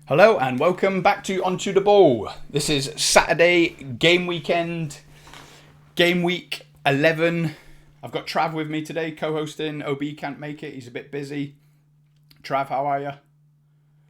Hello and welcome back to Onto the Ball. This is Saturday game weekend, game week 11. I've got Trav with me today, co-hosting. OB can't make it, he's a bit busy. Trav, how are you?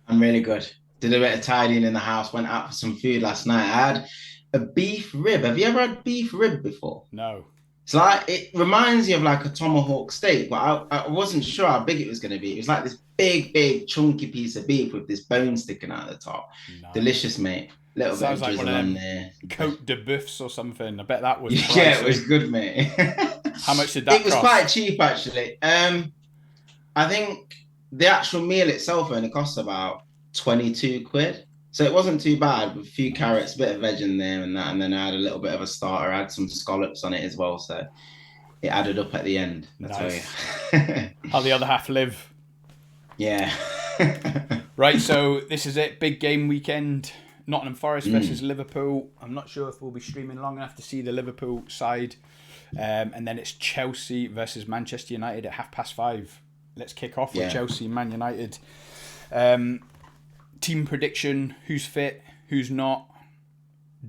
I'm really good. Did a bit of tidying in the house, went out for some food last night. I had a beef rib. Have you ever had beef rib before? No. It's like it reminds you of like a tomahawk steak, but I wasn't sure how big it was going to be. It was like this big, chunky piece of beef with this bone sticking out of the top. Nice. Delicious, mate. Little bit of Sounds like one of drizzle on them there. Cote de Boeufs or something. I bet that was Yeah, it pricey. was good, mate. How much did It that was quite cost? cheap actually. I think the actual meal itself only cost about 22 quid. So it wasn't too bad with a few carrots, a Nice. bit of veg in there and that. And then I had a little bit of a starter. I had some scallops on it as well. So it added up at the end, I tell you. Nice. How the other half live. Yeah. Right, so this is it. Big game weekend. Nottingham Forest versus Mm, Liverpool. I'm not sure if we'll be streaming long enough to see the Liverpool side. And then it's Chelsea versus Manchester United at 5:30. Let's kick off with yeah. Chelsea, Man United. Um, Team prediction: who's fit, who's not?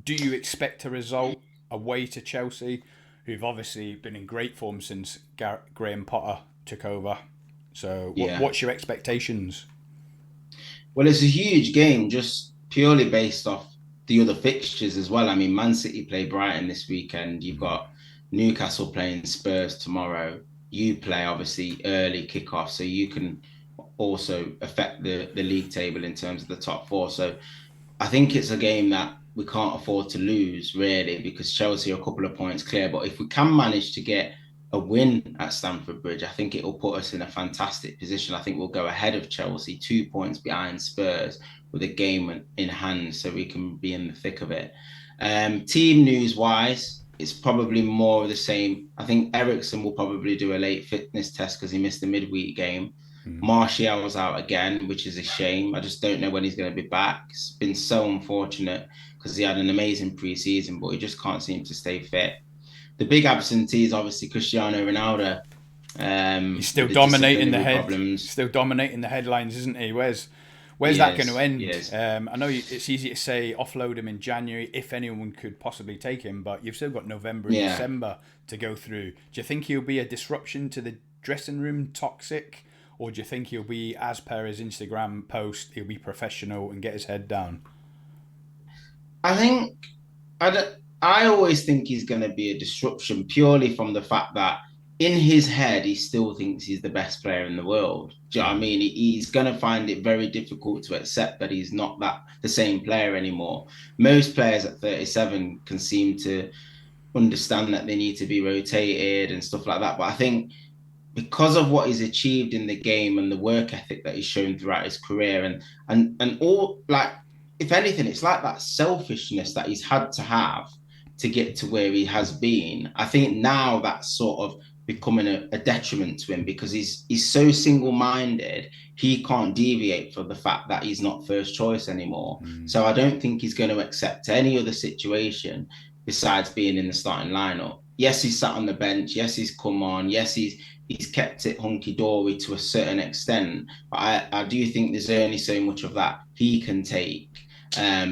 Do you expect a result away to Chelsea, who've obviously been in great form since Graham Potter took over? So, Yeah. what's your expectations? Well, it's a huge game just purely based off the other fixtures as well. I mean, Man City play Brighton this weekend. You've got Newcastle playing Spurs tomorrow. You play obviously early kickoff, so you can also affect the league table in terms of the top four. So I think it's a game that we can't afford to lose, really, because Chelsea are a couple of points clear. But if we can manage to get a win at Stamford Bridge, I think it will put us in a fantastic position. I think we'll go ahead of Chelsea, 2 points behind Spurs with a game in hand, so we can be in the thick of it. Team news wise, it's probably more of the same. I think Ericsson will probably do a late fitness test because he missed the midweek game. Hmm. Martial's out again, which is a shame. I just don't know when he's going to be back. It's been so unfortunate because he had an amazing preseason, but he just can't seem to stay fit. The big absentee is obviously Cristiano Ronaldo He's still with the dominating the disciplinary head, problems. still dominating the headlines, isn't he? Where's He that going to is, he end? is. I know it's easy to say offload him in January if anyone could possibly take him, but you've still got November and Yeah. December to go through. Do you think he'll be a disruption to the dressing room, toxic, or do you think he'll be, as per his Instagram post, he'll be professional and get his head down? I think I always think he's going to be a disruption purely from the fact that in his head he still thinks he's the best player in the world. Do you know what I Mm. mean? He's going to find it very difficult to accept that he's not that the same player anymore. Most players at 37 can seem to understand that they need to be rotated and stuff like that. But I think because of what he's achieved in the game and the work ethic that he's shown throughout his career and all like if anything it's like that selfishness that he's had to have to get to where he has been. I think now that's sort of becoming a detriment to him because he's so single-minded he can't deviate from the fact that he's not first choice anymore. Mm. So I don't think he's going to accept any other situation besides being in the starting lineup. Yes, he's sat on the bench. Yes, he's come on. Yes, he's kept it hunky dory to a certain extent. But I do think there's only so much of that he can take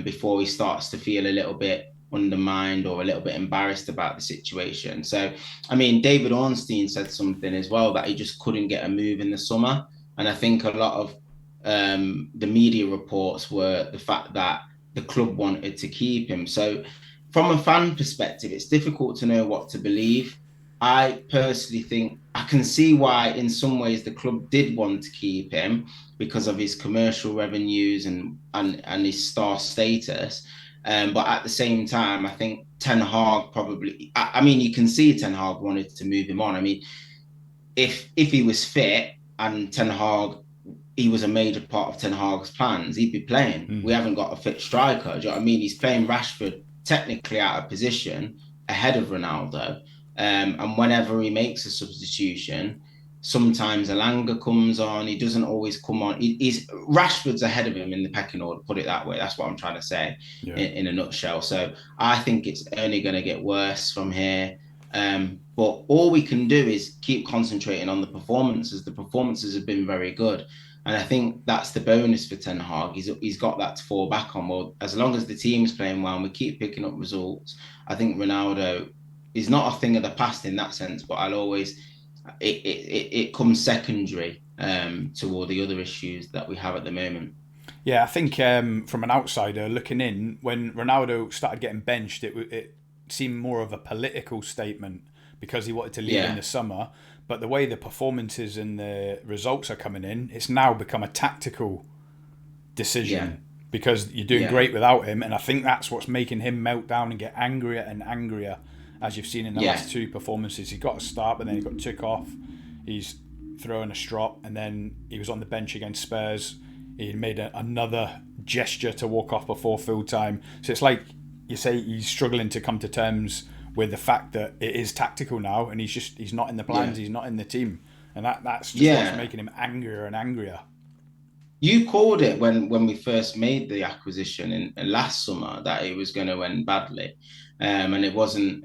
before he starts to feel a little bit undermined or a little bit embarrassed about the situation. So, I mean, David Ornstein said something as well that he just couldn't get a move in the summer. And I think a lot of the media reports were the fact that the club wanted to keep him. So, from a fan perspective, it's difficult to know what to believe. I personally think I can see why, in some ways, the club did want to keep him because of his commercial revenues and his star status. But at the same time, I think Ten Hag probably. I mean, you can see Ten Hag wanted to move him on. I mean, if he was fit and Ten Hag, he was a major part of Ten Hag's plans, he'd be playing. We Mm. haven't got a fit striker. Do you know what I mean? He's playing Rashford technically out of position ahead of Ronaldo. And whenever he makes a substitution, sometimes Alanga comes on. He doesn't always come on. He's Rashford's ahead of him in the pecking order. Put it that way. That's what I'm trying to say Yeah. in a nutshell. So I think it's only going to get worse from here. But all we can do is keep concentrating on the performances. The performances have been very good. And I think that's the bonus for Ten Hag. He's got that to fall back on. Well, as long as the team's playing well and we keep picking up results, I think Ronaldo is not a thing of the past in that sense. But I'll always it comes secondary to all the other issues that we have at the moment. Yeah, I think from an outsider looking in, when Ronaldo started getting benched, it seemed more of a political statement because he wanted to leave in Yeah, the summer. But the way the performances and the results are coming in, it's now become a tactical yeah, decision because you're doing yeah, great without him. And I think that's what's making him melt down and get angrier and angrier, as you've seen in the yeah. last two performances. He got a start, but then he got took off. He's throwing a strop, and then he was on the bench against Spurs. He made another gesture to walk off before full time. So it's like you say, he's struggling to come to terms with the fact that it is tactical now, and he's not in the plans, Yeah. he's not in the team, and that's just what's Yeah. making him angrier and angrier. You called it when we first made the acquisition in last summer that it was going to end badly, and it wasn't.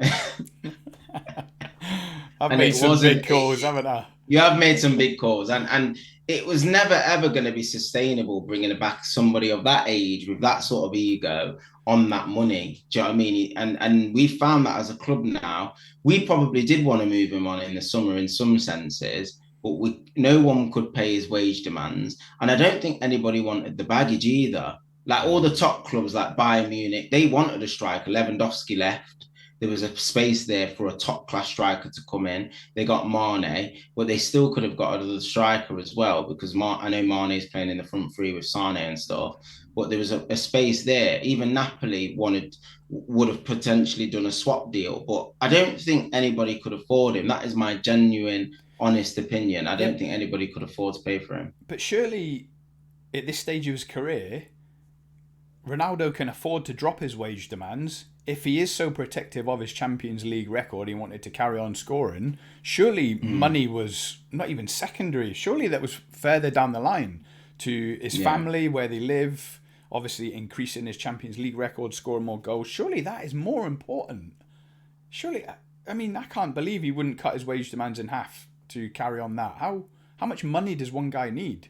I've and made it some big wasn't. calls, haven't I? You have made some big calls, and it was never ever going to be sustainable bringing back somebody of that age with that sort of ego on that money. Do you know what I mean? And we found that as a club now, we probably did want to move him on in the summer in some senses, but no one could pay his wage demands, and I don't think anybody wanted the baggage either. Like all the top clubs, like Bayern Munich, they wanted a striker. Lewandowski left. There was a space there for a top class striker to come in. They got Mane, but they still could have got another striker as well because I know Mane is playing in the front three with Sane and stuff. But there was a space there. Even Napoli would have potentially done a swap deal, but I don't think anybody could afford him. That is my genuine, honest opinion. I Yeah, don't think anybody could afford to pay for him. but surely at this stage of his career, Ronaldo can afford to drop his wage demands. If he is so protective of his Champions League record, he wanted to carry on scoring. Surely Mm, money was not even secondary. Surely that was further down the line to his yeah. family, where they live, obviously increasing his Champions League record, scoring more goals. Surely that is more important. Surely, I mean, I can't believe he wouldn't cut his wage demands in half to carry on that. How much money does one guy need?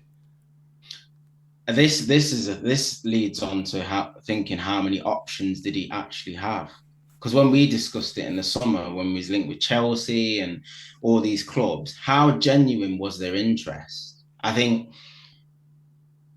This leads on to thinking how many options did he actually have? Because when we discussed it in the summer, when we was linked with Chelsea and all these clubs, how genuine was their interest? I think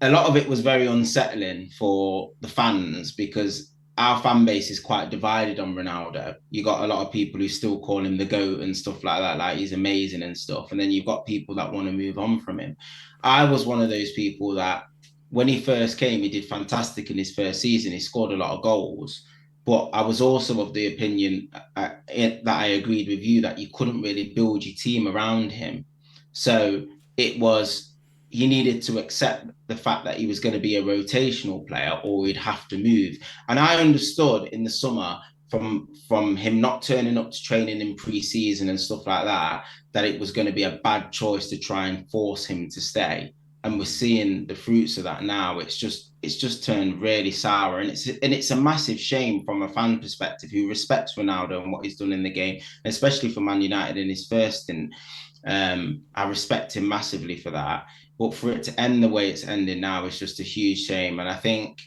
a lot of it was very unsettling for the fans because our fan base is quite divided on Ronaldo. You got a lot of people who still call him the GOAT and stuff like that, like he's amazing and stuff. And then you've got people that want to move on from him. I was one of those people that when he first came, he did fantastic in his first season. He scored a lot of goals. But I was also of the opinion that I agreed with you that you couldn't really build your team around him. So it was he needed to accept the fact that he was going to be a rotational player or he'd have to move. And I understood in the summer from him not turning up to training in pre-season and stuff like that, that it was going to be a bad choice to try and force him to stay. And we're seeing the fruits of that now. It's just turned really sour, and it's a massive shame from a fan perspective who respects Ronaldo and what he's done in the game, especially for Man United in his first. And I respect him massively for that. But for it to end the way it's ending now is just a huge shame. And I think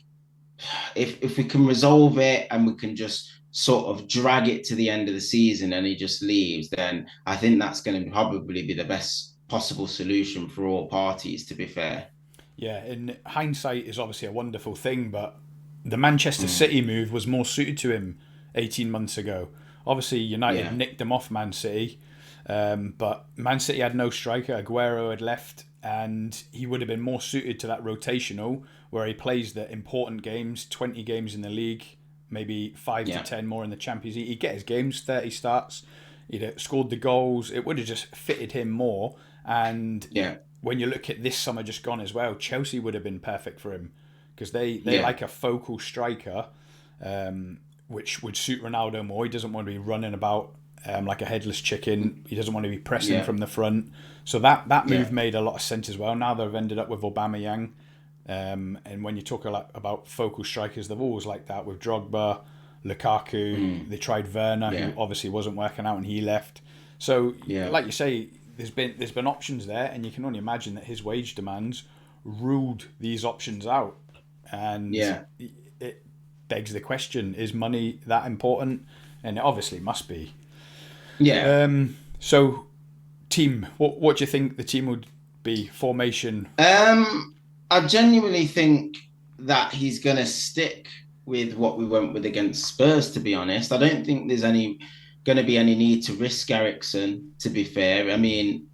if we can resolve it and we can just sort of drag it to the end of the season and he just leaves, then I think that's going to probably be the best possible solution for all parties, to be fair. Yeah, in hindsight is obviously a wonderful thing, but the Manchester Mm, City move was more suited to him 18 months ago. Obviously, United yeah, nicked him off Man City, but Man City had no striker. Aguero had left, and he would have been more suited to that rotational where he plays the important games, 20 games in the league, maybe 5 to yeah, 10 more in the Champions League. He'd get his games, 30 starts, he'd have scored the goals. It would have just fitted him more. And yeah, when you look at this summer just gone as well, Chelsea would have been perfect for him because they yeah, like a focal striker, which would suit Ronaldo more. He doesn't want to be running about like a headless chicken. He doesn't want to be pressing yeah, from the front. So that yeah, move made a lot of sense as well. Now they've ended up with Aubameyang, and when you talk a lot about focal strikers, they've always like that with Drogba, Lukaku. mm, They tried Werner, who yeah, obviously wasn't working out, and he left. So, yeah, like you say, there's been options there, and you can only imagine that his wage demands ruled these options out, and Yeah. it begs the question: is money that important? And it obviously must be. Yeah. So, team, what do you think the team would be? Formation? I genuinely think that he's going to stick with what we went with against Spurs, to be honest. I don't think there's going to be any need to risk Eriksen, to be fair. I mean,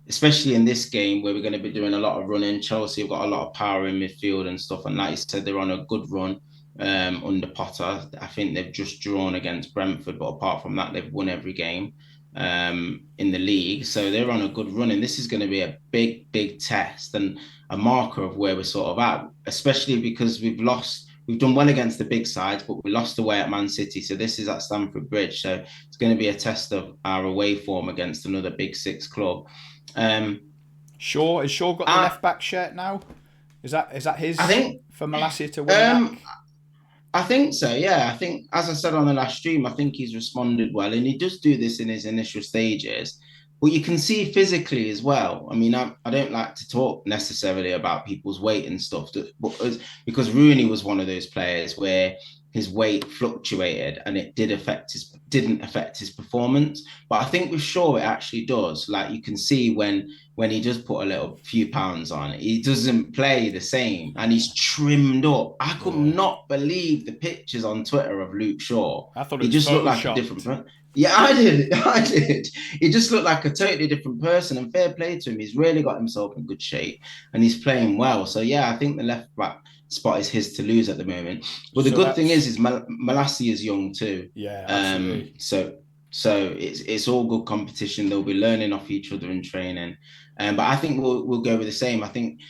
especially in this game where we're going to be doing a lot of running. Chelsea have got a lot of power in midfield and stuff. And like you said, they're on a good run under Potter. I think they've just drawn against Brentford, but apart from that, they've won every game in the league. So they're on a good run. And this is going to be a big, big test and a marker of where we're sort of at, especially because we've lost. We've done well against the big sides, but we lost away at Man City. So this is at Stamford Bridge. So it's going to be a test of our away form against another big six club. Shaw has Shaw got the left back shirt now? Is that his I think for Malacia to win back? I think so, yeah. I think, as I said on the last stream, I think he's responded well, and he does do this in his initial stages. But you can see physically as well. I mean, I don't like to talk necessarily about people's weight and stuff, because Rooney was one of those players where his weight fluctuated and it didn't affect his performance. But I think with Shaw it actually does. Like you can see when he does put a little few pounds on, he doesn't play the same and he's trimmed up. I could not believe the pictures on Twitter of Luke Shaw. I thought it He was just looked like a different person. Yeah, I did. I did. He just looked like a totally different person. And fair play to him. He's really got himself in good shape and he's playing well. So yeah, I think the left back spot is his to lose at the moment. But the good thing is Malacia is young too. Yeah, absolutely. So it's all good competition. They'll be learning off each other in training. But I think we'll go with the same. I think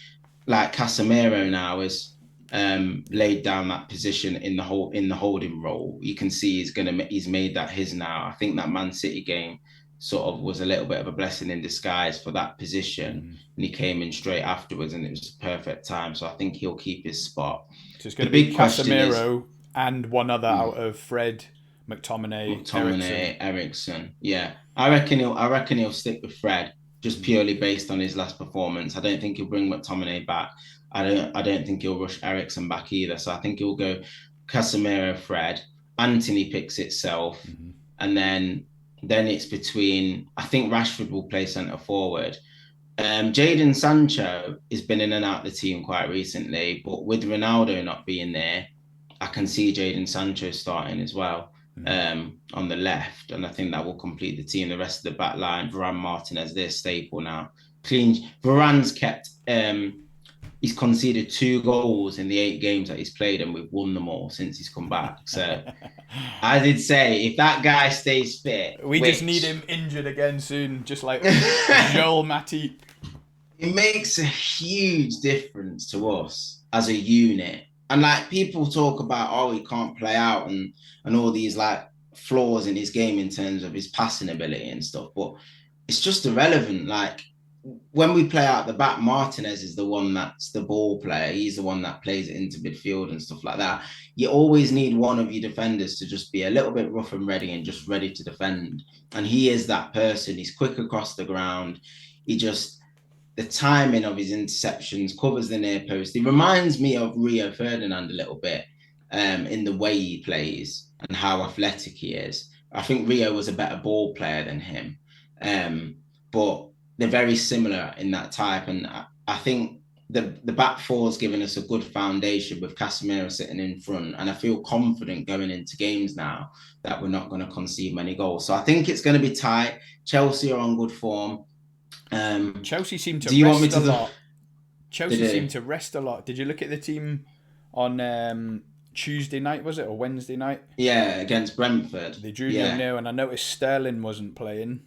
like Casemiro now is laid down that position in the holding role. You can see he's made that his now. I think that Man City game sort of was a little bit of a blessing in disguise for that position, and he came in straight afterwards, and it was a perfect time. So I think he'll keep his spot. So it's going to be Casemiro and one other out of Fred, McTominay, Eriksen. Yeah, I reckon he'll stick with Fred just purely based on his last performance. I don't think he'll bring McTominay back. I don't think he'll rush Eriksen back either. So I think he'll go Casemiro, Fred, Anthony picks itself, and then it's between. I think Rashford will play centre forward. Jadon Sancho has been in and out of the team quite recently, but with Ronaldo not being there, I can see Jadon Sancho starting as well on the left, and I think that will complete the team. The rest of the back line, Varane, Martinez, they're staple now. Clean. Varane's kept. He's conceded 2 goals in the 8 games that he's played, and we've won them all since he's come back. So I did say, if that guy stays fit, we just need him injured again soon, just like Joel Matip. It makes a huge difference to us as a unit. And like people talk about, oh, he can't play out and all these like flaws in his game in terms of his passing ability and stuff, but it's just irrelevant. Like when we play out the back, Martinez is the one that's the ball player. He's the one that plays it into midfield and stuff like that. You always need one of your defenders to just be a little bit rough and ready and just ready to defend. And he is that person. He's quick across the ground. The timing of his interceptions, covers the near post. He reminds me of Rio Ferdinand a little bit in the way he plays and how athletic he is. I think Rio was a better ball player than him. But they're very similar in that type. And I think the back four has given us a good foundation with Casemiro sitting in front. And I feel confident going into games now that we're not going to concede many goals. So I think it's going to be tight. Chelsea are on good form. Chelsea seem to rest a lot. Chelsea seem to rest a lot. Did you look at the team on Tuesday night, was it, or Wednesday night? Yeah, against Brentford. They drew 0-0, and I noticed Sterling wasn't playing.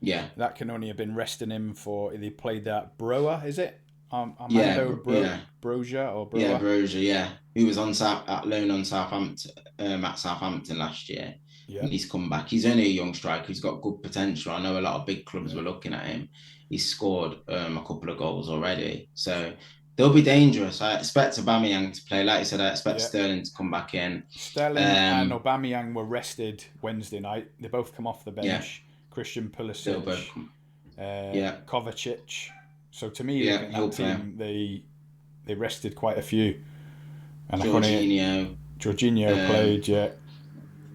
Yeah. That can only have been resting him for, they played that Broa, is it? Broja or Broa? Yeah, Broja, yeah. He was at loan on Southampton, at Southampton last year. Yeah. And he's come back. He's only a young striker. He's got good potential. I know a lot of big clubs were looking at him. He's scored a couple of goals already. So they'll be dangerous. I expect Aubameyang to play. Like you said, I expect Sterling to come back in. Sterling and Aubameyang were rested Wednesday night. They both come off the bench. Yeah. Christian Pulisic, Kovacic. So to me, Yeah, looking at he'll that play. team, they rested quite a few, and I couldn't. Jorginho, Jorginho um, played. Yeah,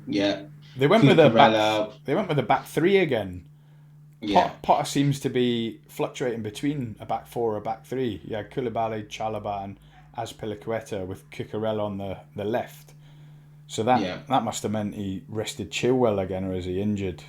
yeah, they went with a back. Cucurella, They went with a back three again. yeah, Potter seems to be fluctuating between a back four or a back three. Yeah, Koulibaly, Chalobah, and Azpilicueta with Cucurella on the left. So yeah. that must have meant he rested Chilwell again, or is he injured?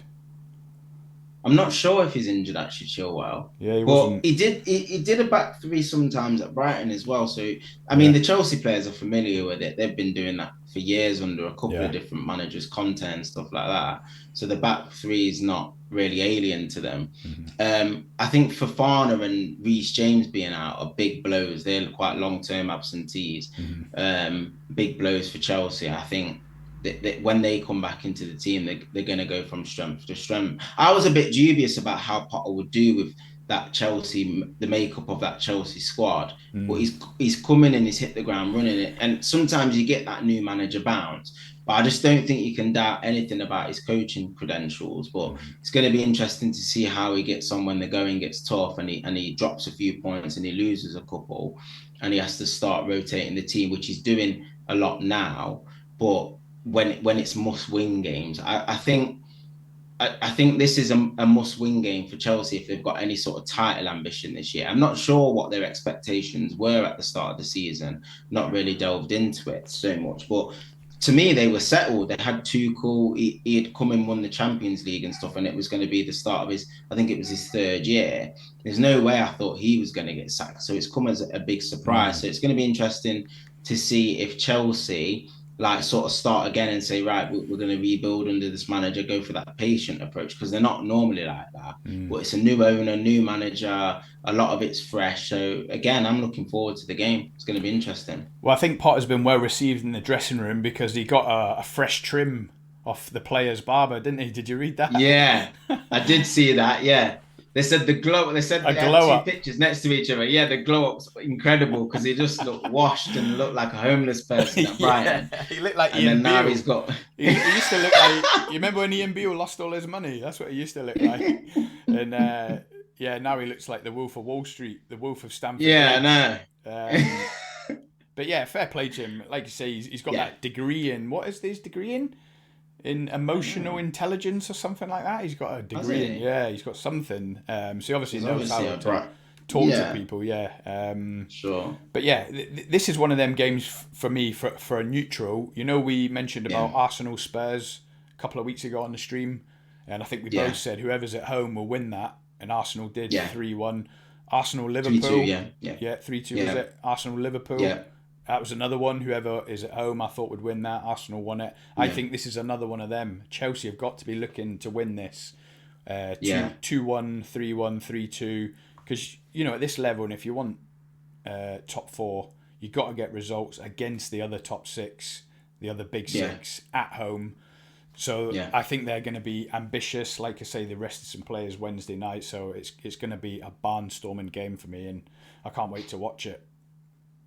I'm not sure if he's injured actually, Chilwell, Yeah, he but wasn't. he did a back three sometimes at Brighton as well. So I mean, Yeah, the Chelsea players are familiar with it. They've been doing that for years under a couple of yeah, different managers, Conte and stuff like that. So the back three is not really alien to them. I think Fofana and Reece James being out are big blows. They're quite long term absentees. Big blows for Chelsea. I think that when they come back into the team, they're going to go from strength to strength. I was a bit dubious about how Potter would do with that Chelsea, the makeup of that Chelsea squad. But he's come in and he's hit the ground running it. And sometimes you get that new manager bounce. But I just don't think you can doubt anything about his coaching credentials. But it's going to be interesting to see how he gets on when the going gets tough and he drops a few points and he loses a couple and he has to start rotating the team, which he's doing a lot now. But when it's must win games, I think this is a must win game for Chelsea if they've got any sort of title ambition this year. I'm not sure what their expectations were at the start of the season, not really delved into it so much. But to me, they were settled. They had Tuchel. He had come and won the Champions League and stuff, and it was going to be the start of his, I think it was his third year. There's no way I thought he was going to get sacked. So it's come as a big surprise. So it's going to be interesting to see if Chelsea like sort of start again and say, right, we're going to rebuild under this manager, go for that patient approach because they're not normally like that. But it's a new owner, new manager, a lot of it's fresh. So again, I'm looking forward to the game. It's going to be interesting. Well, I think Potter's been well received in the dressing room because he got a fresh trim off the player's barber, didn't he? Did you read that? Yeah, I did see that. Yeah. They said the glow, they said A they had glow two up. pictures next to each other. Yeah, the glow up's incredible because he just looked washed and looked like a homeless person at Yeah, Brighton. he looked like And Ian then now Beale. he's got. He used to look like. You remember when Ian Beale lost all his money? That's what he used to look like. And yeah, now he looks like the Wolf of Wall Street, the Wolf of Stamford Yeah, Bridge. no. But yeah, fair play to him. Like you say, he's got Yeah. that degree in what is his degree in? In emotional intelligence or something like that. He's got a Has degree in he? yeah. He's got something. So he obviously He's knows obviously how a to bright. talk to Yeah, people. Yeah. sure. But yeah, this is one of them games for me for a neutral. You know, we mentioned Yeah, about Arsenal Spurs a couple of weeks ago on the stream, and I think we both yeah, said whoever's at home will win that, and Arsenal did yeah. 3-1. Arsenal 3-2. Liverpool, Yeah, yeah, yeah, 3-2 was yeah, it? Arsenal Liverpool. yeah, That was another one. Whoever is at home, I thought would win that. Arsenal won it. I yeah, think this is another one of them. Chelsea have got to be looking to win this. yeah, 2-1, 3-1, 3-2. Because, you know, at this level, and if you want top four, you've got to get results against the other top six, the other big yeah, six at home. So yeah, I think they're going to be ambitious. Like I say, they rested some players Wednesday night, so it's going to be a barnstorming game for me, and I can't wait to watch it.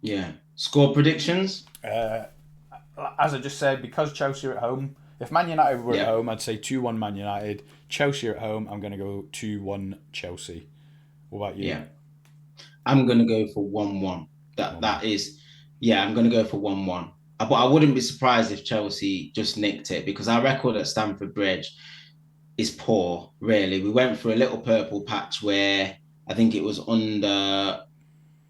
yeah. Score predictions? As I just said, because Chelsea are at home, if Man United were at Yeah, home, I'd say 2-1 Man United. Chelsea are at home, I'm going to go 2-1 Chelsea. What about you? yeah. I'm gonna go for 1-1. That 1-1. that is, yeah. I'm gonna go for 1-1. But I wouldn't be surprised if Chelsea just nicked it because our record at Stamford Bridge is poor. Really, we went for a little purple patch where I think it was under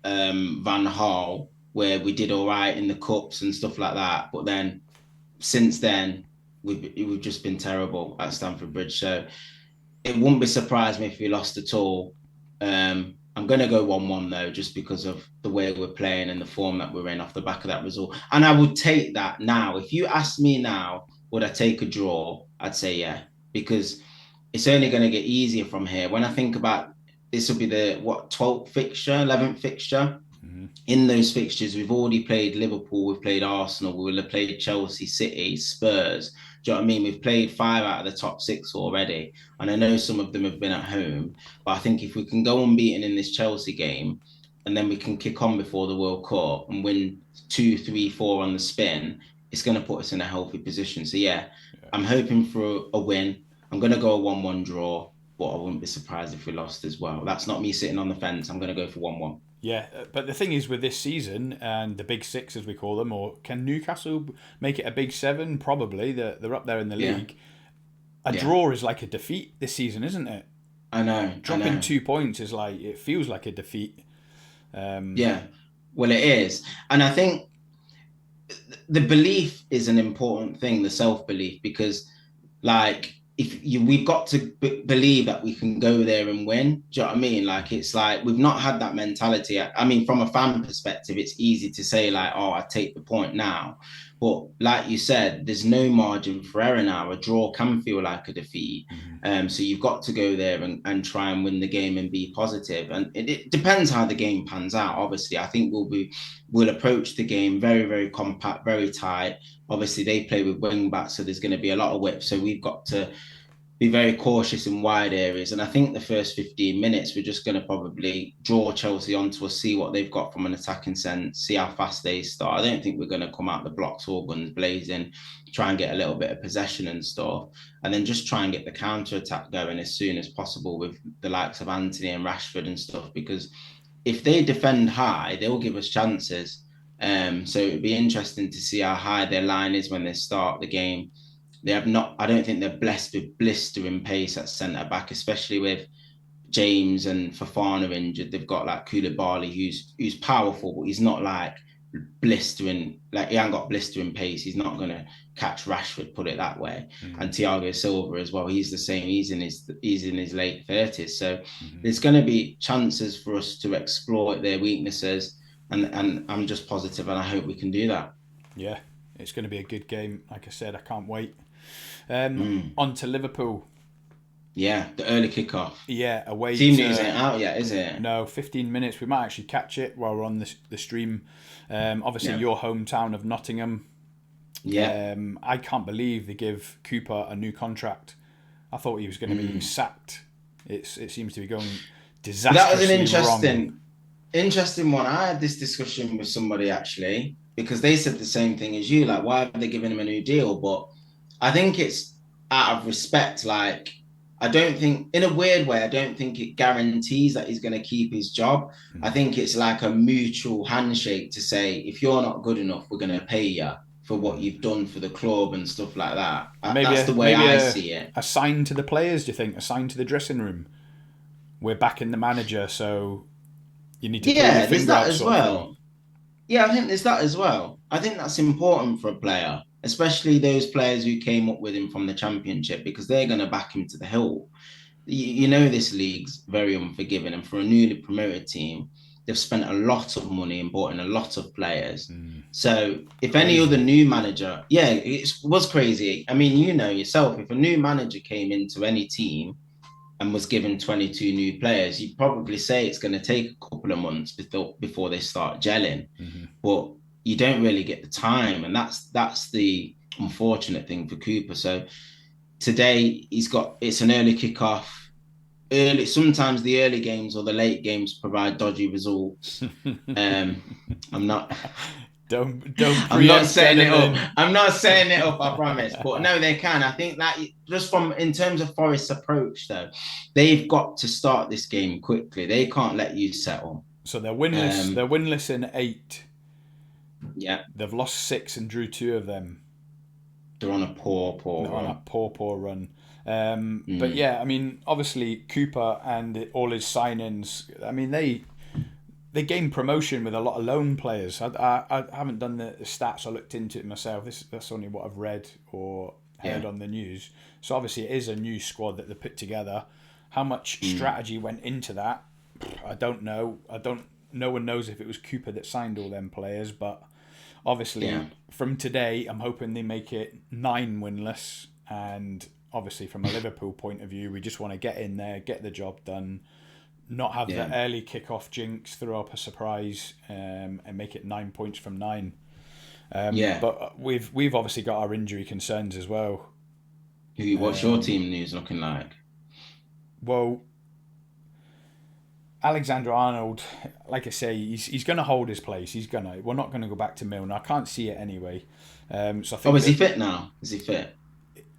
Van Gaal where we did all right in the cups and stuff like that. But then since then, we've just been terrible at Stamford Bridge. So it wouldn't be surprised me if we lost at all. I'm going to go 1-1 though, just because of the way we're playing and the form that we're in off the back of that result. And I would take that now. If you ask me now, would I take a draw? I'd say yeah, because it's only going to get easier from here. When I think about this, will be the 12th fixture, 11th fixture in those fixtures, we've already played Liverpool, we've played Arsenal, we will have played Chelsea, City, Spurs. Do you know what I mean? We've played 5 out of the top 6 already. And I know some of them have been at home. But I think if we can go unbeaten in this Chelsea game and then we can kick on before the World Cup and win 2, 3, 4 on the spin, it's going to put us in a healthy position. So, yeah, Yeah. I'm hoping for a win. I'm going to go a 1-1 draw. but I wouldn't be surprised if we lost as well. That's not me sitting on the fence. I'm going to go for 1-1. Yeah, but the thing is with this season and the big six as we call them, or can Newcastle make it a big seven? Probably. They're up there in the Yeah, league. A yeah, draw is like a defeat this season, isn't it? I know, I Dropping know. 2 points is like it feels like a defeat. Yeah, well, it is. And I think the belief is an important thing, the self belief, because like if you we've got to believe that we can go there and win. Do you know what I mean? Like it's like we've not had that mentality. I mean, from a fan perspective, it's easy to say like, oh, I take the point now. But like you said, there's no margin for error now. A draw can feel like a defeat. So you've got to go there and try and win the game and be positive. And it depends how the game pans out. Obviously, I think we'll approach the game very, very compact, very tight. Obviously, they play with wing backs, so there's going to be a lot of width. So we've got to be very cautious in wide areas. And I think the first 15 minutes, we're just going to probably draw Chelsea onto us, see what they've got from an attacking sense, see how fast they start. I don't think we're going to come out the blocks all guns blazing, try and get a little bit of possession and stuff, and then just try and get the counter attack going as soon as possible with the likes of Anthony and Rashford and stuff. Because if they defend high, they'll give us chances. So it'd be interesting to see how high their line is when they start the game. They have not. I don't think they're blessed with blistering pace at centre back, especially with James and Fofana injured. They've got like Koulibaly, who's powerful, but he's not like blistering. Like he ain't got blistering pace. He's not gonna catch Rashford, put it that way. And Thiago Silva as well. He's the same. He's in his late 30s. So there's going to be chances for us to exploit their weaknesses, and I'm just positive, and I hope we can do that. Yeah, it's going to be a good game. Like I said, I can't wait. On to Liverpool. Yeah, the early kickoff. Yeah, away Team to... news ain't out yet, is it? No, 15 minutes. We might actually catch it while we're on the stream. Obviously, your hometown of Nottingham. Yeah. I can't believe they give Cooper a new contract. I thought he was going to be sacked. It seems to be going disastrously That was an wrong. interesting one. I had this discussion with somebody actually because they said the same thing as you. Like, why have they given him a new deal? But I think it's out of respect. Like, I don't think, in a weird way, I don't think it guarantees that he's going to keep his job. I think it's like a mutual handshake to say, if you're not good enough, we're going to pay you for what you've done for the club and stuff like that. That's the way I see it. A sign to the players, do you think? A sign to the dressing room? We're backing the manager, so you need to pull your finger out. As well. Yeah, I think there's that as well. I think that's important for a player, especially those players who came up with him from the Championship, because they're going to back him to the hilt. You know, this league's very unforgiving, and for a newly promoted team, they've spent a lot of money and bought in a lot of players. So if any other new manager, it was crazy. I mean, you know yourself, if a new manager came into any team and was given 22 new players, you'd probably say it's going to take a couple of months before they start gelling. But you don't really get the time, and that's the unfortunate thing for Cooper. So today it's an early kickoff. Sometimes the early games or the late games provide dodgy results. I'm not. I'm not setting it up. I'm not setting it up, I promise. But no, they can. I think that just in terms of Forest's approach, though, they've got to start this game quickly. They can't let you settle. So they're winless. They're winless in 8. Yeah. They've lost 6 and drew 2 of them. They're on a poor run. On a poor run. But yeah, I mean, obviously Cooper and all his signings, I mean, they gained promotion with a lot of loan players. I haven't done the stats or looked into it myself. That's only what I've read or heard on the news. So obviously it is a new squad that they put together. How much strategy went into that? I don't know. No one knows if it was Cooper that signed all them players, but obviously from today, I'm hoping they make it 9 winless. And obviously from a Liverpool point of view, we just want to get in there, get the job done, not have the early kickoff jinx, throw up a surprise, and make it 9 points from 9. But we've obviously got our injury concerns as well. What's your team news looking like? Well, Alexander-Arnold, like I say, he's going to hold his place. We're not going to go back to Milner. I can't see it anyway. So I think. Is he fit now? Is he fit?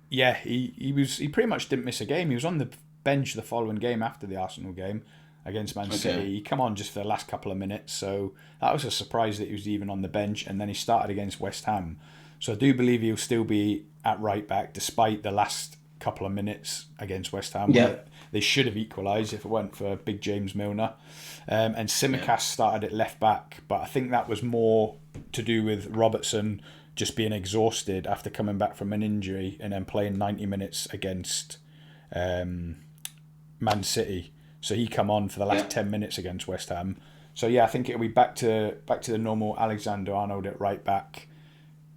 Yeah, he pretty much didn't miss a game. He was on the bench the following game after the Arsenal game against Man City. He come on just for the last couple of minutes, so that was a surprise that he was even on the bench. And then he started against West Ham, so I do believe he'll still be at right back despite the last couple of minutes against West Ham. Yeah. They should have equalised if it weren't for big James Milner. And Tsimikas started at left back, but I think that was more to do with Robertson just being exhausted after coming back from an injury and then playing 90 minutes against Man City. So he come on for the last 10 minutes against West Ham. So yeah, I think it'll be back to the normal Alexander-Arnold at right back,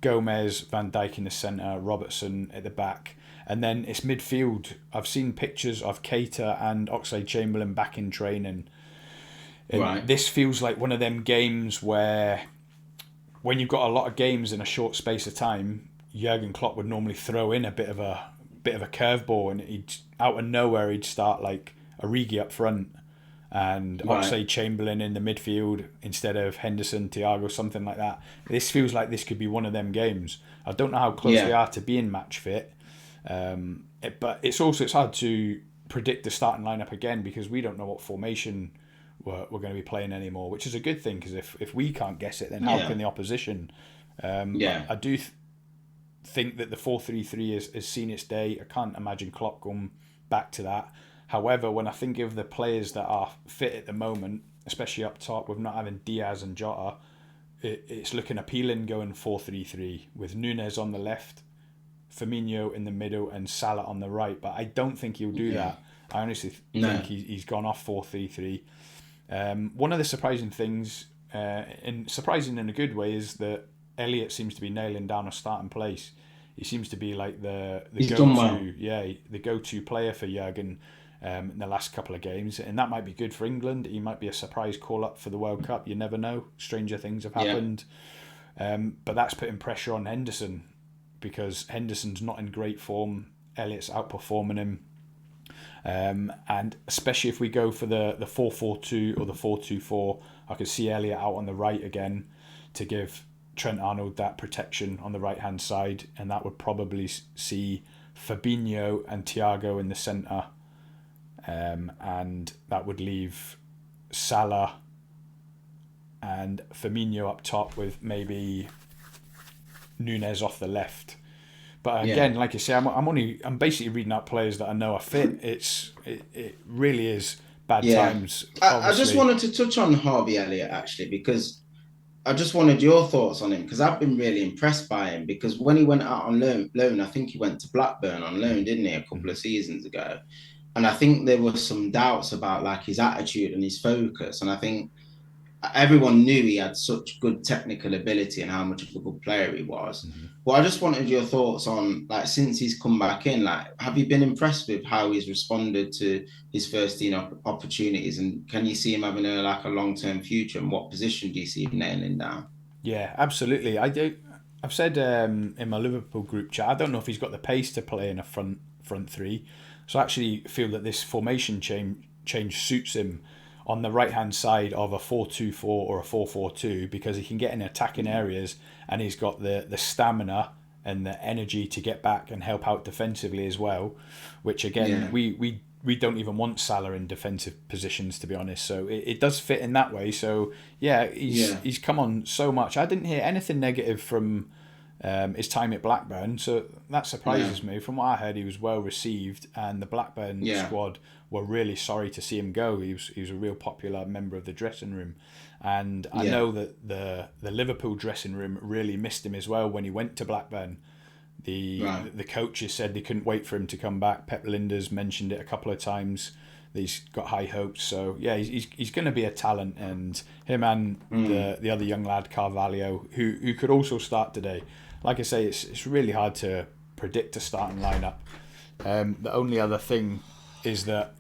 Gomez, Van Dijk in the centre, Robertson at the back. And then it's midfield. I've seen pictures of Keita and Oxlade-Chamberlain back in training. And this feels like one of them games where when you've got a lot of games in a short space of time, Jurgen Klopp would normally throw in a bit of a curveball, and he'd out of nowhere he'd start like Origi up front and Oxlade-Chamberlain in the midfield instead of Henderson, Thiago, something like that. This feels like this could be one of them games. I don't know how close they are to being match fit, but it's hard to predict the starting lineup again because we don't know what formation we're going to be playing anymore, which is a good thing because if we can't guess it, then how can the opposition? I do think that the 4-3-3 has seen its day. I can't imagine Klopp going back to that. However, when I think of the players that are fit at the moment, especially up top with not having Diaz and Jota, it's looking appealing going 4-3-3 with Núñez on the left, Firmino in the middle and Salah on the right. But I don't think he'll do that. I honestly think he's gone off 4-3-3. One of the surprising things, and surprising in a good way, is that Elliott seems to be nailing down a starting place. He seems to be like the go-to player for Jurgen in the last couple of games, and that might be good for England. He might be a surprise call-up for the World Cup. You never know. Stranger things have happened. But that's putting pressure on Henderson because Henderson's not in great form. Elliott's outperforming him. And especially if we go for the 4-4-2 or the 4-2-4, I could see Elliott out on the right again to give Trent Arnold that protection on the right-hand side, and that would probably see Fabinho and Thiago in the centre, and that would leave Salah and Firmino up top with maybe Núñez off the left. But again, like you say, I'm basically reading out players that I know are fit. It really is bad times. I just wanted to touch on Harvey Elliott actually because I just wanted your thoughts on him because I've been really impressed by him because when he went out on loan, I think he went to Blackburn on loan, didn't he, a couple of seasons ago? And I think there were some doubts about like his attitude and his focus. And I think everyone knew he had such good technical ability and how much of a good player he was. But I just wanted your thoughts on, like, since he's come back in, like, have you been impressed with how he's responded to his first team opportunities? And can you see him having a long-term future? And what position do you see him nailing down? Yeah, absolutely. I do. I've said in my Liverpool group chat, I don't know if he's got the pace to play in a front three. So I actually feel that this formation change suits him on the right-hand side of a 4-2-4 or a 4-4-2 because he can get in attacking areas and he's got the stamina and the energy to get back and help out defensively as well, which again, we don't even want Salah in defensive positions, to be honest. So it does fit in that way. So he's come on so much. I didn't hear anything negative from his time at Blackburn, so that surprises me. From what I heard, he was well received, and the Blackburn squad were really sorry to see him go. He was a real popular member of the dressing room, and I know that the Liverpool dressing room really missed him as well when he went to Blackburn. The coaches said they couldn't wait for him to come back. Pep Lijnders mentioned it a couple of times. He's got high hopes, so yeah, he's going to be a talent, and him and the other young lad Carvalho, who could also start today. Like I say, it's really hard to predict a starting lineup. The only other thing is that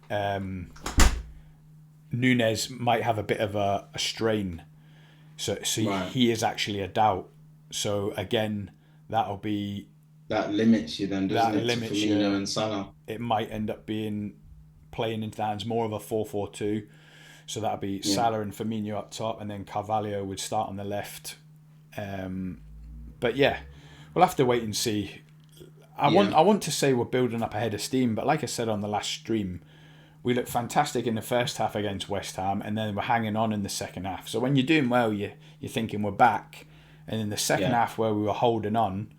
Núñez might have a bit of a strain, so he is actually a doubt. So again, that limits you then, doesn't it? Limits to Firmino and Salah. It might end up being playing into the hands more of a 4-4-2. So that'll be Salah and Firmino up top, and then Carvalho would start on the left. But yeah, we'll have to wait and see. I want to say we're building up a head of steam, but like I said on the last stream, we looked fantastic in the first half against West Ham, and then we're hanging on in the second half. So when you're doing well, you're thinking we're back, and in the second Yeah. half where we were holding on,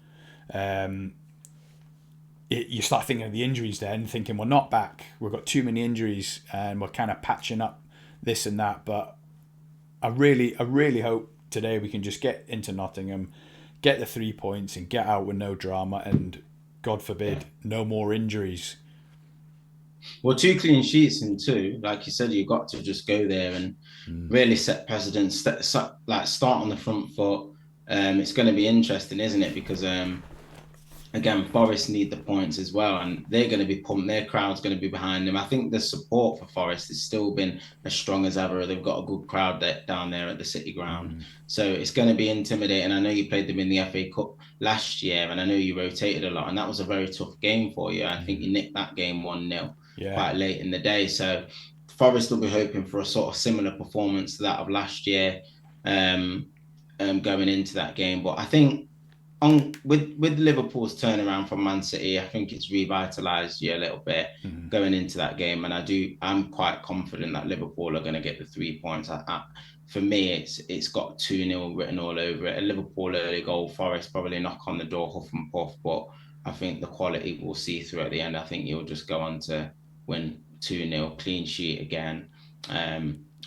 you start thinking of the injuries then, thinking we're not back. We've got too many injuries, and we're kind of patching up this and that. But I really hope today we can just get into Nottingham, get the 3 points, and get out with no drama, and God forbid, no more injuries. Well, 2 clean sheets in two, like you said, you've got to just go there and really set precedents. Like start on the front foot. It's going to be interesting, isn't it? Because again, Forest need the points as well, and they're going to be pumped. Their crowd's going to be behind them. I think the support for Forest has still been as strong as ever. They've got a good crowd down there at the City Ground, so it's going to be intimidating. I know you played them in the FA Cup last year, and I know you rotated a lot, and that was a very tough game for you. I think you nicked that game 1-0 quite late in the day. So Forest will be hoping for a sort of similar performance to that of last year, going into that game. But I think with Liverpool's turnaround from Man City, I think it's revitalised you a little bit going into that game, and I'm quite confident that Liverpool are going to get the 3 points. For me, it's got 2-0 written all over it. A Liverpool early goal, Forest probably knock on the door, huff and puff, but I think the quality we'll see through at the end. I think you'll just go on to win 2-0, clean sheet again.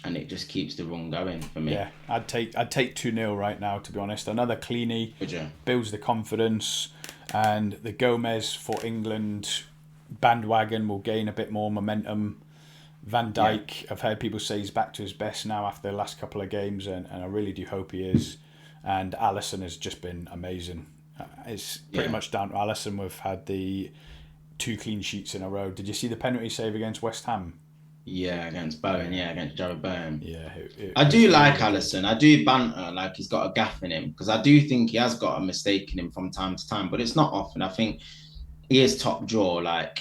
And it just keeps the run going for me. Yeah, I'd take 2-0 right now, to be honest. Another cleanie, builds the confidence, and the Gomez for England bandwagon will gain a bit more momentum. Van Dijk, I've heard people say he's back to his best now after the last couple of games, and I really do hope he is. And Alisson has just been amazing. It's pretty much down to Alisson. We've had the 2 clean sheets in a row. Did you see the penalty save against West Ham? Yeah, against Bowen. Yeah, against Jared Bowen. Yeah, I do like Alisson. I do banter like he's got a gaff in him, because I do think he has got a mistake in him from time to time, but it's not often. I think he is top draw. Like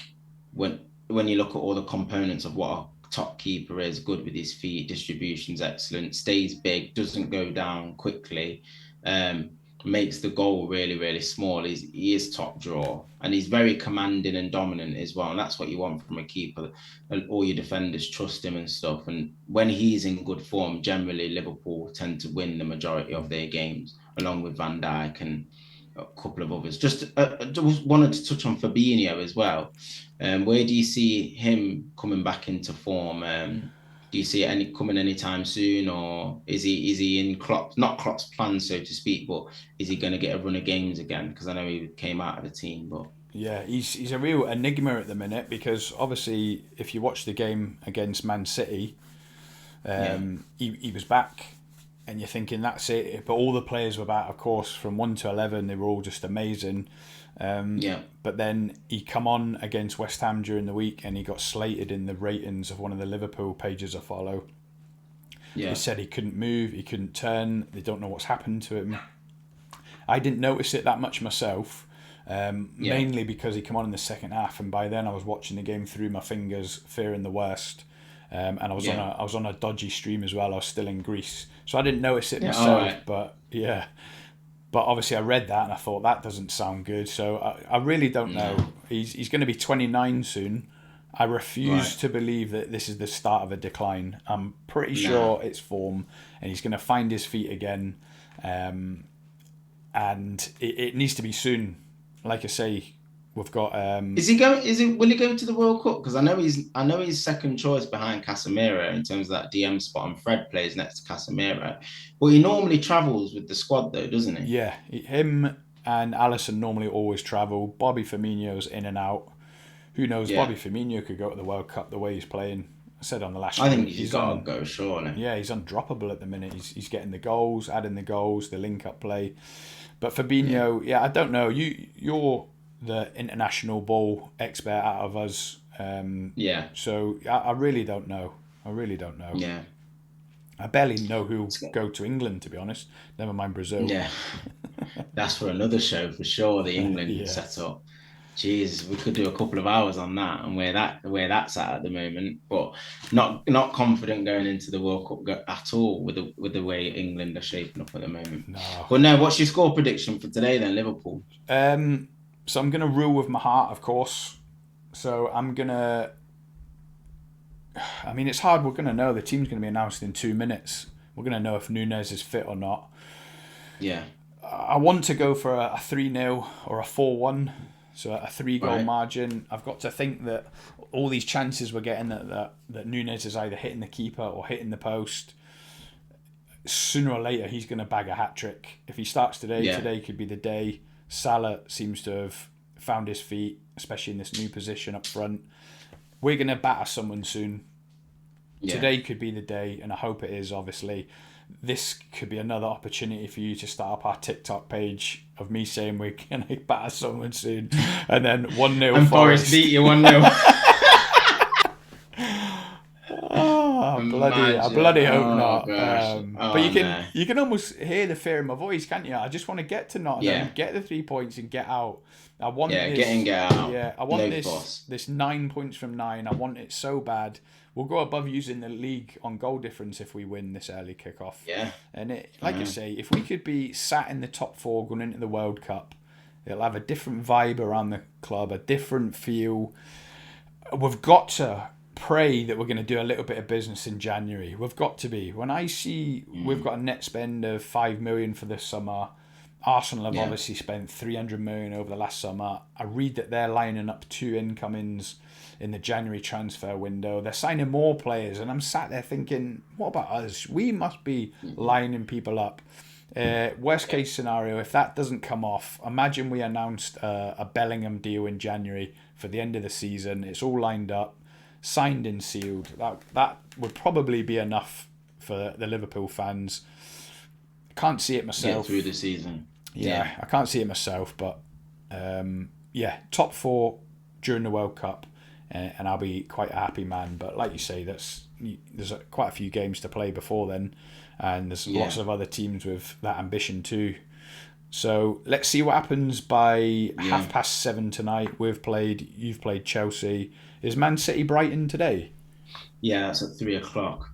when you look at all the components of what a top keeper is, good with his feet, distribution's excellent, stays big, doesn't go down quickly. Makes the goal really, really small. He is top draw, and he's very commanding and dominant as well. And that's what you want from a keeper. All your defenders trust him and stuff. And when he's in good form, generally Liverpool tend to win the majority of their games, along with Van Dijk and a couple of others. Just wanted to touch on Fabinho as well. Where do you see him coming back into form? Do you see it coming anytime soon, or is he in not Klopp's plan, so to speak, but is he going to get a run of games again? Because I know he came out of the team, but yeah, he's a real enigma at the minute, because obviously if you watch the game against Man City, he was back, and you're thinking that's it. But all the players were back, of course, from 1 to 11. They were all just amazing. But then he come on against West Ham during the week, and he got slated in the ratings of one of the Liverpool pages I follow. He said he couldn't move, he couldn't turn, they don't know what's happened to him. I didn't notice it that much myself, mainly because he come on in the second half, and by then I was watching the game through my fingers, fearing the worst. And I was on a dodgy stream as well. I was still in Greece, so I didn't notice it myself. But obviously I read that and I thought that doesn't sound good. So I really don't know. He's going to be 29 soon. I refuse to believe that this is the start of a decline. I'm pretty sure it's form, and he's going to find his feet again. And it needs to be soon. Like I say, we've got. Is he going? Will he go to the World Cup? Because I know he's second choice behind Casemiro in terms of that DM spot, and Fred plays next to Casemiro. But he normally travels with the squad, though, doesn't he? Yeah, him and Alisson normally always travel. Bobby Firmino's in and out. Who knows? Bobby Firmino could go to the World Cup the way he's playing. I said on the last. I think he's got to go, surely. Yeah, he's undroppable at the minute. He's getting the goals, adding the goals, the link-up play. But Fabinho, I don't know. You're the international ball expert out of us. So I really don't know. Yeah. I barely know who'll go to England, to be honest. Never mind Brazil. Yeah. That's for another show for sure, the England setup. Jeez, we could do a couple of hours on that and where that's at the moment, but not confident going into the World Cup at all with the way England are shaping up at the moment. No. But no, what's your score prediction for today then, Liverpool? So I'm going to rule with my heart, of course. So I'm going to I mean, it's hard. We're going to know. The team's going to be announced in 2 minutes. We're going to know if Nunes is fit or not. Yeah. I want to go for a 3-0 or a 4-1, so a 3-goal margin. I've got to think that all these chances we're getting that Nunes is either hitting the keeper or hitting the post, sooner or later he's going to bag a hat-trick. If he starts today, today could be the day. Salah seems to have found his feet, especially in this new position up front. We're going to batter someone soon. Yeah. Today could be the day, and I hope it is, obviously. This could be another opportunity for you to start up our TikTok page of me saying we're going to batter someone soon. And then 1-0 and Forest. beat you 1-0. I bloody hope not. But you can almost hear the fear in my voice, can't you? I just want to get to Nottingham, get the 3 points and get out. I want this. Get out. Yeah, I want this 9 points from 9. I want it so bad. We'll go above using the league on goal difference if we win this early kickoff. Yeah. And I say, if we could be sat in the top 4 going into the World Cup, it'll have a different vibe around the club, a different feel. We've got to pray that we're going to do a little bit of business in January. We've got to be. When I see we've got a net spend of 5 million for this summer, Arsenal have obviously spent 300 million over the last summer. I read that they're lining up 2 incomings in the January transfer window. They're signing more players, and I'm sat there thinking, what about us? We must be lining people up. Worst case scenario, if that doesn't come off, imagine we announced a Bellingham deal in January for the end of the season. It's all lined up, signed and sealed. That would probably be enough for the Liverpool fans. I can't see it myself. Get through the season. Yeah, I can't see it myself, but top 4 during the World Cup, and I'll be quite a happy man. But like you say, there's quite a few games to play before then, and there's lots of other teams with that ambition too. So let's see what happens by 7:30 tonight. You've played Chelsea. Is Man City Brighton today? Yeah, that's at 3:00.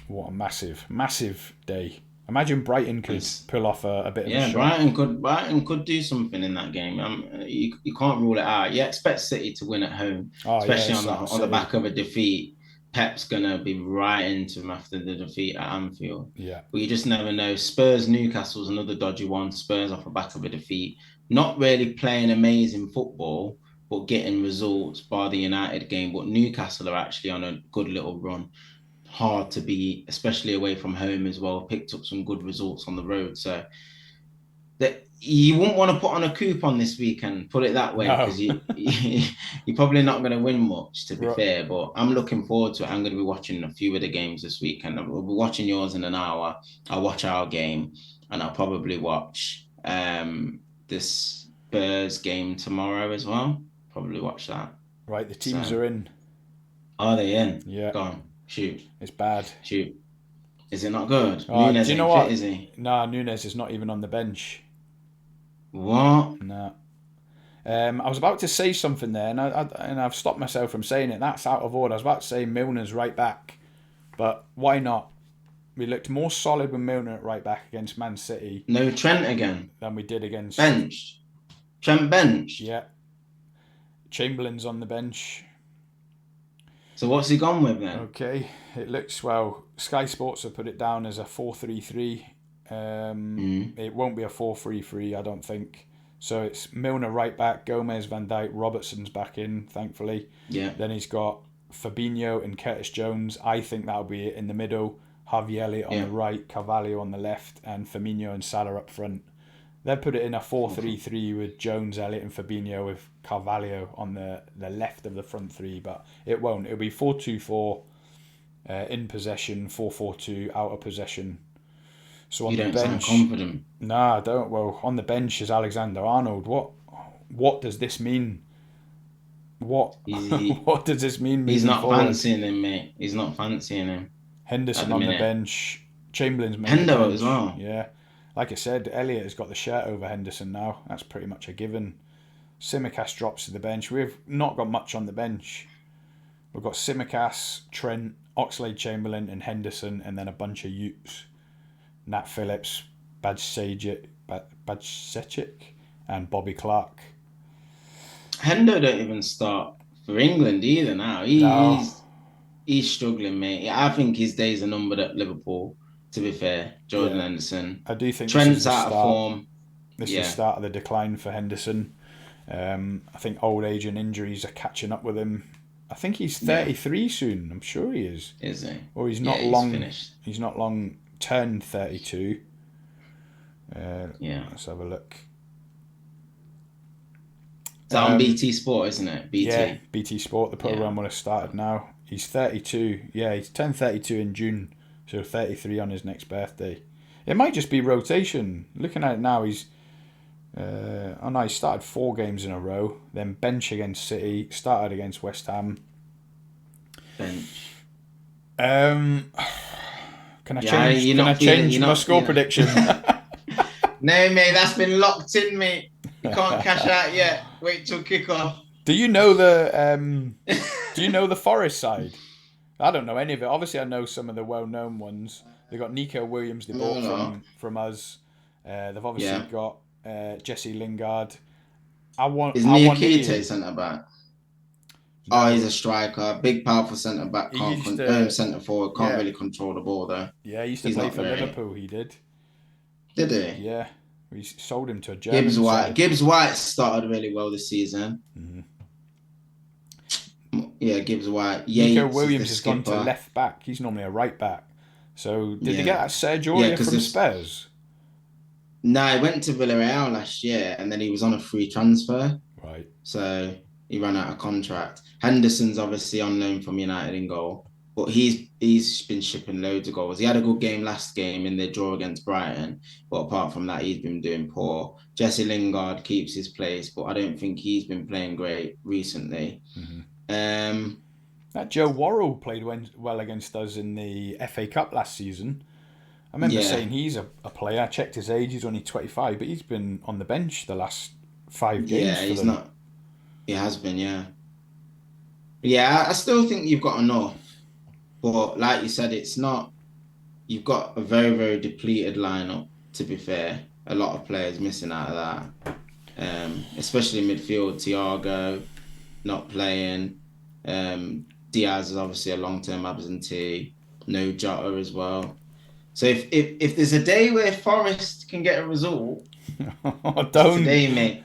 What a massive day. Imagine Brighton could pull off a bit of a shot. Brighton could do something in that game. You can't rule it out. You expect City to win at home, especially on the back of a defeat. Pep's gonna be right into him after the defeat at Anfield. Yeah, but you just never know. Spurs Newcastle's another dodgy one. Spurs off the back of a defeat, not really playing amazing football, but getting results by the United game. But Newcastle are actually on a good little run. Hard to beat, especially away from home as well. Picked up some good results on the road, so that you wouldn't want to put on a coupon this weekend. Put it that way, because you're probably not going to win much, to be fair. But I'm looking forward to it. I'm going to be watching a few of the games this weekend. We'll be watching yours in an hour. I'll watch our game, and I'll probably watch this Spurs game tomorrow as well. Probably watch that. Right, the teams are in. Are they in? Yeah. Go on. Shoot. It's bad. Shoot. Is it not good? Nunez do you know what? Fit, is he? Nah, Nunez is not even on the bench. What? No. I was about to say something there, and I've stopped myself from saying it. That's out of order. I was about to say Milner's right back, but why not? We looked more solid with Milner at right back against Man City. No Trent again. Than we did against... Benched. Trent benched? Yeah. Chamberlain's on the bench. So what's he gone with then? Okay, it looks, well, Sky Sports have put it down as a 4-3-3. It won't be a 4-3-3, I don't think. So it's Milner right back, Gomez, Van Dijk, Robertson's back in, thankfully. Yeah. Then he's got Fabinho and Curtis Jones. I think that'll be it in the middle. Harvey Elliott on the right, Carvalho on the left, and Firmino and Salah up front. They'll put it in a 4-3-3 with Jones, Elliott and Fabinho, with Carvalho on the left of the front three, but it won't. It'll be 4-2-4 in possession, 4-4-2 out of possession. So on you the don't bench, sound confident. Nah, I don't. Well, on the bench is Alexander-Arnold. What does this mean? What does this mean? He's not fancying him, mate. He's not fancying him. Henderson on the bench. Chamberlain's made Hendo as well. Yeah. Like I said, Elliott has got the shirt over Henderson now. That's pretty much a given. Tsimikas drops to the bench. We've not got much on the bench. We've got Tsimikas, Trent, Oxlade-Chamberlain and Henderson, and then a bunch of Utes. Nat Phillips, Bajcetic, and Bobby Clark. Hendo don't even start for England either now. he's struggling, mate. I think his days are numbered at Liverpool. To be fair, Jordan Henderson. I do think Trent's out of form. This is the start of the decline for Henderson. I think old age and injuries are catching up with him. I think he's 33 soon. I'm sure he is. Is he? Or he's not long. Finished. He's not long turned 32. Yeah. Let's have a look. It's on BT Sport, isn't it? BT. Yeah, BT Sport. The program will have started now. He's 32. Yeah, he's turned 32 in June, so 33 on his next birthday. It might just be rotation. Looking at it now, he's he started 4 games in a row, then bench against City, started against West Ham. Bench. Can I change my score prediction? No, mate, that's been locked in, mate. You can't cash out yet. Wait till kick-off. Do you know the Forest side? I don't know any of it. Obviously, I know some of the well-known ones. They got Nico Williams. They bought from us. They've obviously got Jesse Lingard. Is Niakite centre back? No. Oh, he's a striker, big, powerful centre back. Centre forward can't really control the ball though. Yeah, he used to play for Liverpool. He did. Did he? Yeah, we sold him to a German side. Gibbs White started really well this season. Mm-hmm. Yeah, Gibbs White. Nico Williams has gone to left back. He's normally a right back. So did they get that Serge Aurier from Spurs? No, he went to Villarreal last year, and then he was on a free transfer. Right. So he ran out of contract. Henderson's obviously on loan from United in goal, but he's been shipping loads of goals. He had a good game last game in the draw against Brighton, but apart from that, he's been doing poor. Jesse Lingard keeps his place, but I don't think he's been playing great recently. Mm-hmm. That Joe Worrell played well against us in the FA Cup last season. I remember saying he's a player. I checked his age; he's only 25, but he's been on the bench the last 5 games. Yeah, he's not. He has been, yeah. Yeah, I still think you've got enough, but like you said, it's not. You've got a very, very depleted lineup. To be fair, a lot of players missing out of that, especially midfield. Thiago not playing. Diaz is obviously a long-term absentee. No Jota as well. So if there's a day where Forest can get a result, don't today, mate.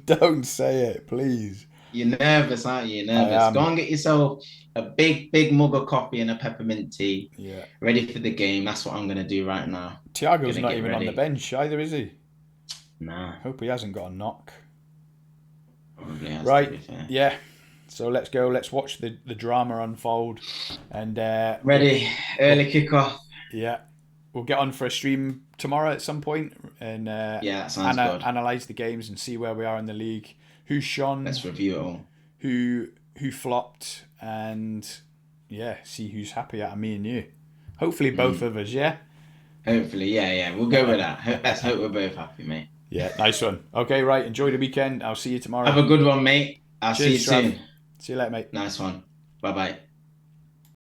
Don't say it, please. You're nervous, aren't you? You're nervous. Go and get yourself a big mug of coffee and a peppermint tea. Yeah. Ready for the game. That's what I'm gonna do right now. Thiago's not even on the bench either, is he? Nah. Hope he hasn't got a knock. Probably has. Right. Yeah. So let's go. Let's watch the drama unfold. And ready. Early kickoff. Yeah. We'll get on for a stream tomorrow at some point and that sounds good. Analyse the games and see where we are in the league. Who shone? Let's review it all. Who flopped? And see who's happy out of me and you. Hopefully both of us, yeah? Hopefully, yeah. We'll go with that. Let's hope we're both happy, mate. Yeah, nice one. Okay, right. Enjoy the weekend. I'll see you tomorrow. Have a good one, mate. I'll see you soon. See you later, mate. Nice one. Bye-bye.